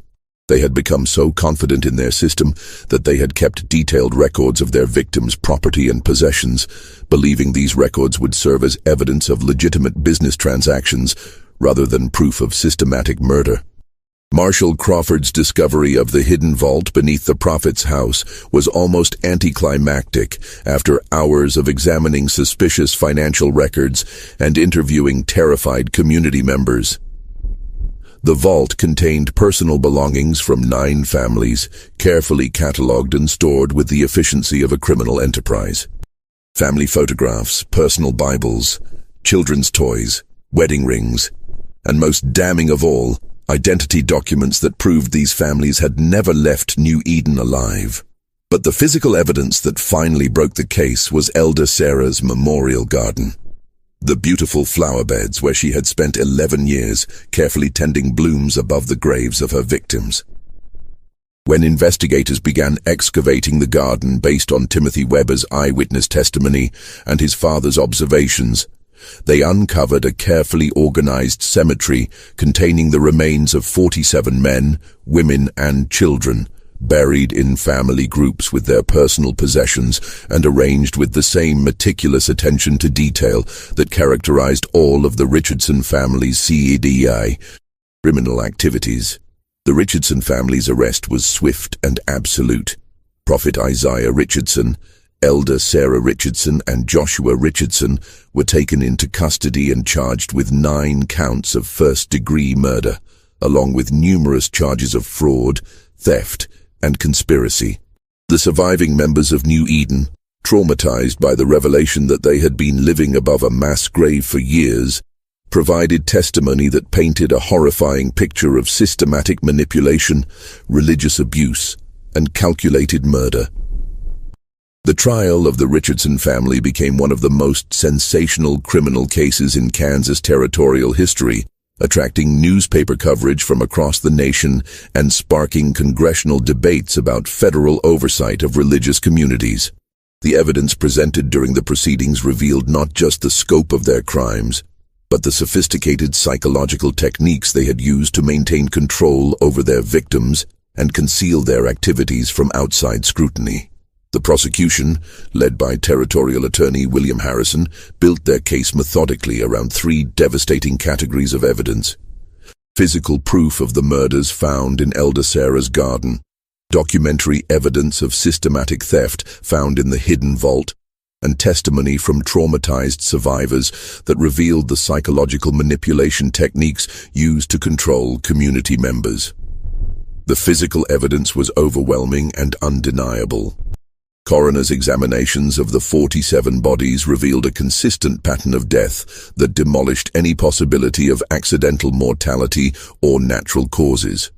They had become so confident in their system that they had kept detailed records of their victims' property and possessions, believing these records would serve as evidence of legitimate business transactions rather than proof of systematic murder. Marshal Crawford's discovery of the hidden vault beneath the prophet's house was almost anticlimactic after hours of examining suspicious financial records and interviewing terrified community members. The vault contained personal belongings from 9 families, carefully catalogued and stored with the efficiency of a criminal enterprise. Family photographs, personal Bibles, children's toys, wedding rings, and most damning of all, identity documents that proved these families had never left New Eden alive. But the physical evidence that finally broke the case was Elder Sarah's memorial garden. The beautiful flower beds where she had spent 11 years carefully tending blooms above the graves of her victims. When investigators began excavating the garden based on Timothy Webber's eyewitness testimony and his father's observations, they uncovered a carefully organized cemetery containing the remains of 47 men, women, and children, buried in family groups with their personal possessions and arranged with the same meticulous attention to detail that characterized all of the Richardson family's CEDI criminal activities. The Richardson family's arrest was swift and absolute. Prophet Isaiah Richardson, Elder Sarah Richardson, and Joshua Richardson were taken into custody and charged with 9 counts of first-degree murder, along with numerous charges of fraud, theft, and conspiracy. The surviving members of New Eden, traumatized by the revelation that they had been living above a mass grave for years, provided testimony that painted a horrifying picture of systematic manipulation, religious abuse, and calculated murder. The trial of the Richardson family became one of the most sensational criminal cases in Kansas territorial history, attracting newspaper coverage from across the nation and sparking congressional debates about federal oversight of religious communities. The evidence presented during the proceedings revealed not just the scope of their crimes, but the sophisticated psychological techniques they had used to maintain control over their victims and conceal their activities from outside scrutiny. The prosecution, led by Territorial Attorney William Harrison, built their case methodically around 3 devastating categories of evidence: physical proof of the murders found in Elder Sarah's garden, documentary evidence of systematic theft found in the hidden vault, and testimony from traumatized survivors that revealed the psychological manipulation techniques used to control community members. The physical evidence was overwhelming and undeniable. Coroner's examinations of the 47 bodies revealed a consistent pattern of death that demolished any possibility of accidental mortality or natural causes.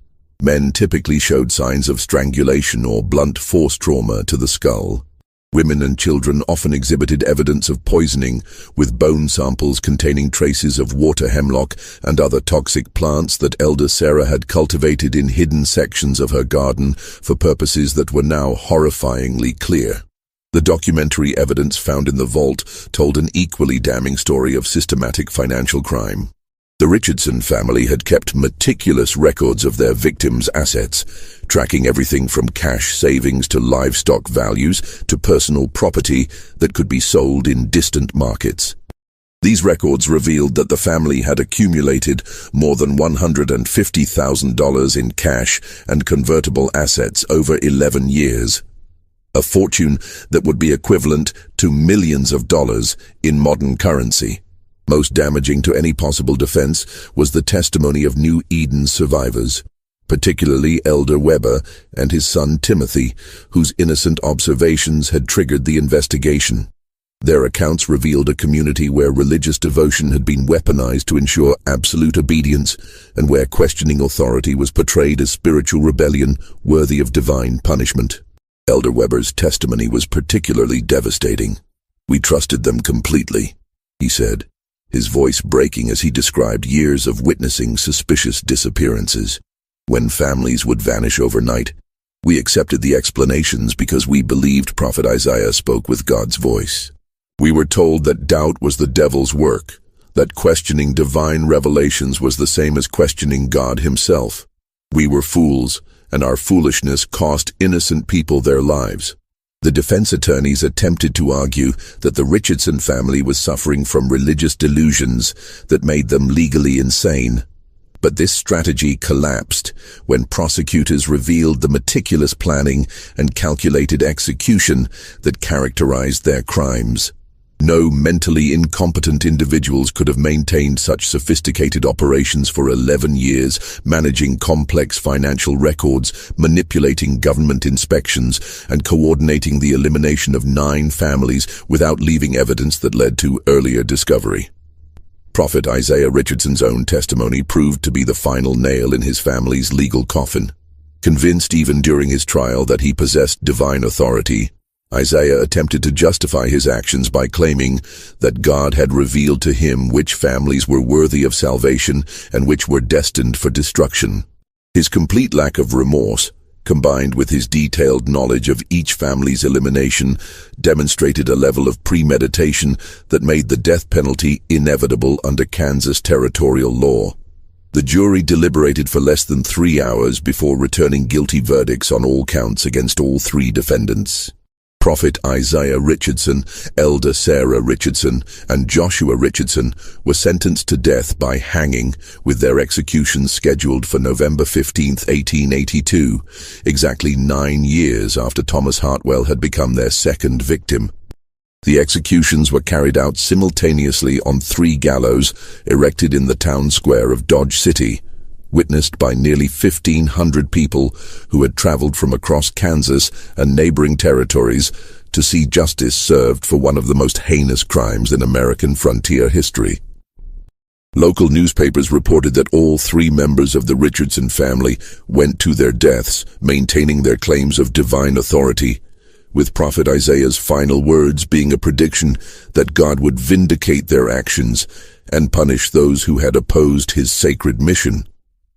Men typically showed signs of strangulation or blunt force trauma to the skull. Women and children often exhibited evidence of poisoning, with bone samples containing traces of water hemlock and other toxic plants that Elder Sarah had cultivated in hidden sections of her garden for purposes that were now horrifyingly clear. The documentary evidence found in the vault told an equally damning story of systematic financial crime. The Richardson family had kept meticulous records of their victims' assets, tracking everything from cash savings to livestock values to personal property that could be sold in distant markets. These records revealed that the family had accumulated more than $150,000 in cash and convertible assets over 11 years, a fortune that would be equivalent to millions of dollars in modern currency. Most damaging to any possible defense was the testimony of New Eden survivors, particularly Elder Weber and his son Timothy, whose innocent observations had triggered the investigation. Their accounts revealed a community where religious devotion had been weaponized to ensure absolute obedience, and where questioning authority was portrayed as spiritual rebellion worthy of divine punishment. Elder Weber's testimony was particularly devastating. "We trusted them completely," he said, his voice breaking as he described years of witnessing suspicious disappearances. "When families would vanish overnight, we accepted the explanations because we believed Prophet Isaiah spoke with God's voice. We were told that doubt was the devil's work, that questioning divine revelations was the same as questioning God himself. We were fools, and our foolishness cost innocent people their lives." The defense attorneys attempted to argue that the Richardson family was suffering from religious delusions that made them legally insane. But this strategy collapsed when prosecutors revealed the meticulous planning and calculated execution that characterized their crimes. No mentally incompetent individuals could have maintained such sophisticated operations for 11 years, managing complex financial records, manipulating government inspections, and coordinating the elimination of 9 families without leaving evidence that led to earlier discovery. Prophet Isaiah Richardson's own testimony proved to be the final nail in his family's legal coffin. Convinced even during his trial that he possessed divine authority, Isaiah attempted to justify his actions by claiming that God had revealed to him which families were worthy of salvation and which were destined for destruction. His complete lack of remorse, combined with his detailed knowledge of each family's elimination, demonstrated a level of premeditation that made the death penalty inevitable under Kansas territorial law. The jury deliberated for less than 3 hours before returning guilty verdicts on all counts against all 3 defendants. Prophet Isaiah Richardson, Elder Sarah Richardson, and Joshua Richardson were sentenced to death by hanging, with their executions scheduled for November 15, 1882, exactly 9 years after Thomas Hartwell had become their second victim. The executions were carried out simultaneously on 3 gallows erected in the town square of Dodge City, witnessed by nearly 1,500 people who had traveled from across Kansas and neighboring territories to see justice served for one of the most heinous crimes in American frontier history. Local newspapers reported that all 3 members of the Richardson family went to their deaths, maintaining their claims of divine authority, with Prophet Isaiah's final words being a prediction that God would vindicate their actions and punish those who had opposed his sacred mission.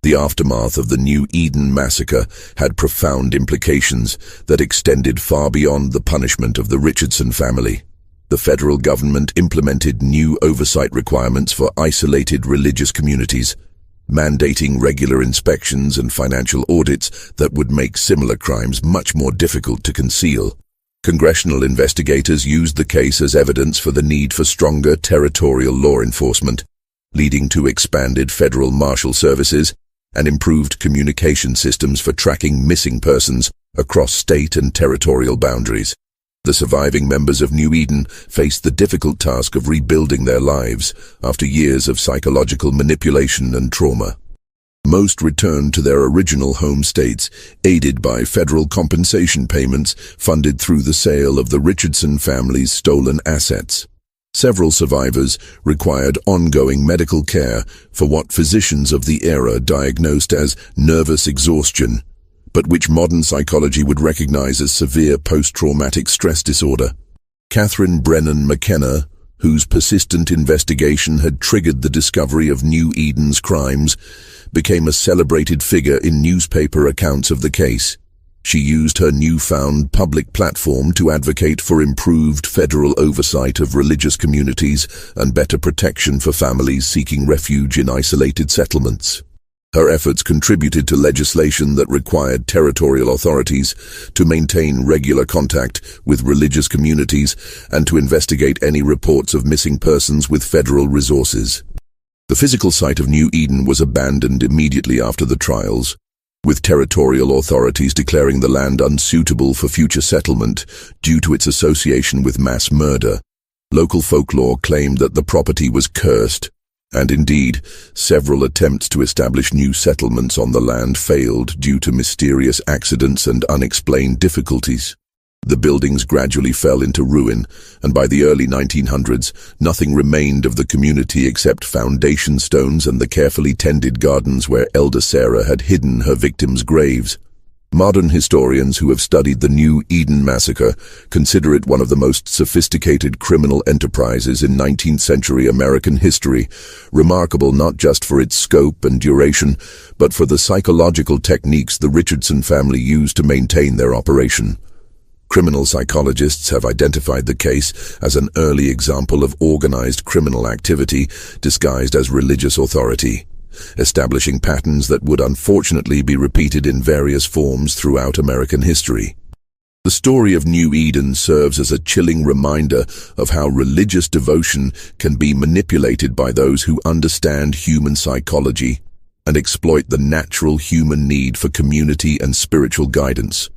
The aftermath of the New Eden massacre had profound implications that extended far beyond the punishment of the Richardson family. The federal government implemented new oversight requirements for isolated religious communities, mandating regular inspections and financial audits that would make similar crimes much more difficult to conceal. Congressional investigators used the case as evidence for the need for stronger territorial law enforcement, leading to expanded federal marshal services and improved communication systems for tracking missing persons across state and territorial boundaries. The surviving members of New Eden faced the difficult task of rebuilding their lives after years of psychological manipulation and trauma. Most returned to their original home states, aided by federal compensation payments funded through the sale of the Richardson family's stolen assets. Several survivors required ongoing medical care for what physicians of the era diagnosed as nervous exhaustion, but which modern psychology would recognize as severe post-traumatic stress disorder. Catherine Brennan McKenna, whose persistent investigation had triggered the discovery of New Eden's crimes, became a celebrated figure in newspaper accounts of the case. She used her newfound public platform to advocate for improved federal oversight of religious communities and better protection for families seeking refuge in isolated settlements. Her efforts contributed to legislation that required territorial authorities to maintain regular contact with religious communities and to investigate any reports of missing persons with federal resources. The physical site of New Eden was abandoned immediately after the trials, with territorial authorities declaring the land unsuitable for future settlement due to its association with mass murder. Local folklore claimed that the property was cursed, and indeed, several attempts to establish new settlements on the land failed due to mysterious accidents and unexplained difficulties. The buildings gradually fell into ruin, and by the early 1900s, nothing remained of the community except foundation stones and the carefully tended gardens where Elder Sarah had hidden her victims' graves. Modern historians who have studied the New Eden massacre consider it one of the most sophisticated criminal enterprises in 19th-century American history, remarkable not just for its scope and duration, but for the psychological techniques the Richardson family used to maintain their operation. Criminal psychologists have identified the case as an early example of organized criminal activity disguised as religious authority, establishing patterns that would unfortunately be repeated in various forms throughout American history. The story of New Eden serves as a chilling reminder of how religious devotion can be manipulated by those who understand human psychology and exploit the natural human need for community and spiritual guidance.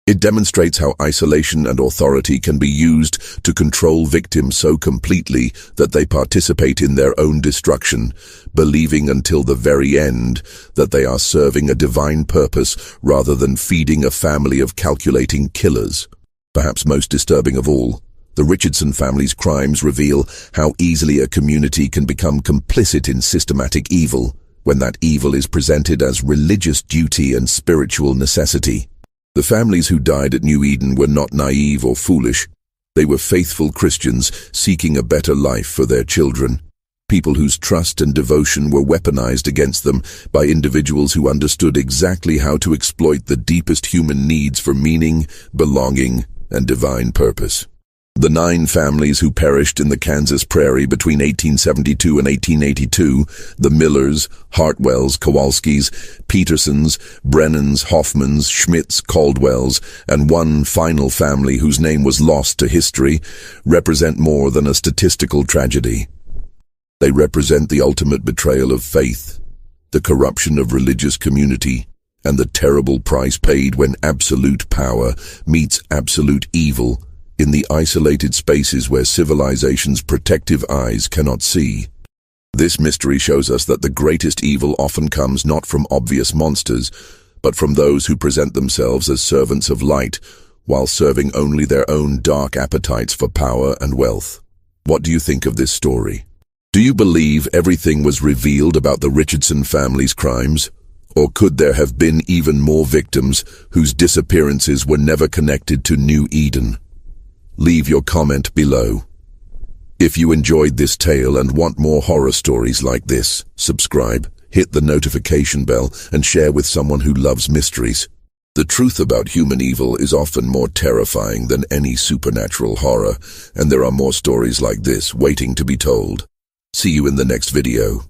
It demonstrates how isolation and authority can be used to control victims so completely that they participate in their own destruction, believing until the very end that they are serving a divine purpose rather than feeding a family of calculating killers. Perhaps most disturbing of all, the Richardson family's crimes reveal how easily a community can become complicit in systematic evil, when that evil is presented as religious duty and spiritual necessity. The families who died at New Eden were not naive or foolish. They were faithful Christians seeking a better life for their children. People whose trust and devotion were weaponized against them by individuals who understood exactly how to exploit the deepest human needs for meaning, belonging, and divine purpose. The 9 families who perished in the Kansas prairie between 1872 and 1882, the Millers, Hartwells, Kowalskis, Petersons, Brennans, Hoffmans, Schmidts, Caldwells, and one final family whose name was lost to history, represent more than a statistical tragedy. They represent the ultimate betrayal of faith, the corruption of religious community, and the terrible price paid when absolute power meets absolute evil in the isolated spaces where civilization's protective eyes cannot see. This mystery shows us that the greatest evil often comes not from obvious monsters, but from those who present themselves as servants of light, while serving only their own dark appetites for power and wealth. What do you think of this story? Do you believe everything was revealed about the Richardson family's crimes? Or could there have been even more victims whose disappearances were never connected to New Eden? Leave your comment below. If you enjoyed this tale and want more horror stories like this, subscribe, hit the notification bell, and share with someone who loves mysteries. The truth about human evil is often more terrifying than any supernatural horror, and there are more stories like this waiting to be told. See you in the next video.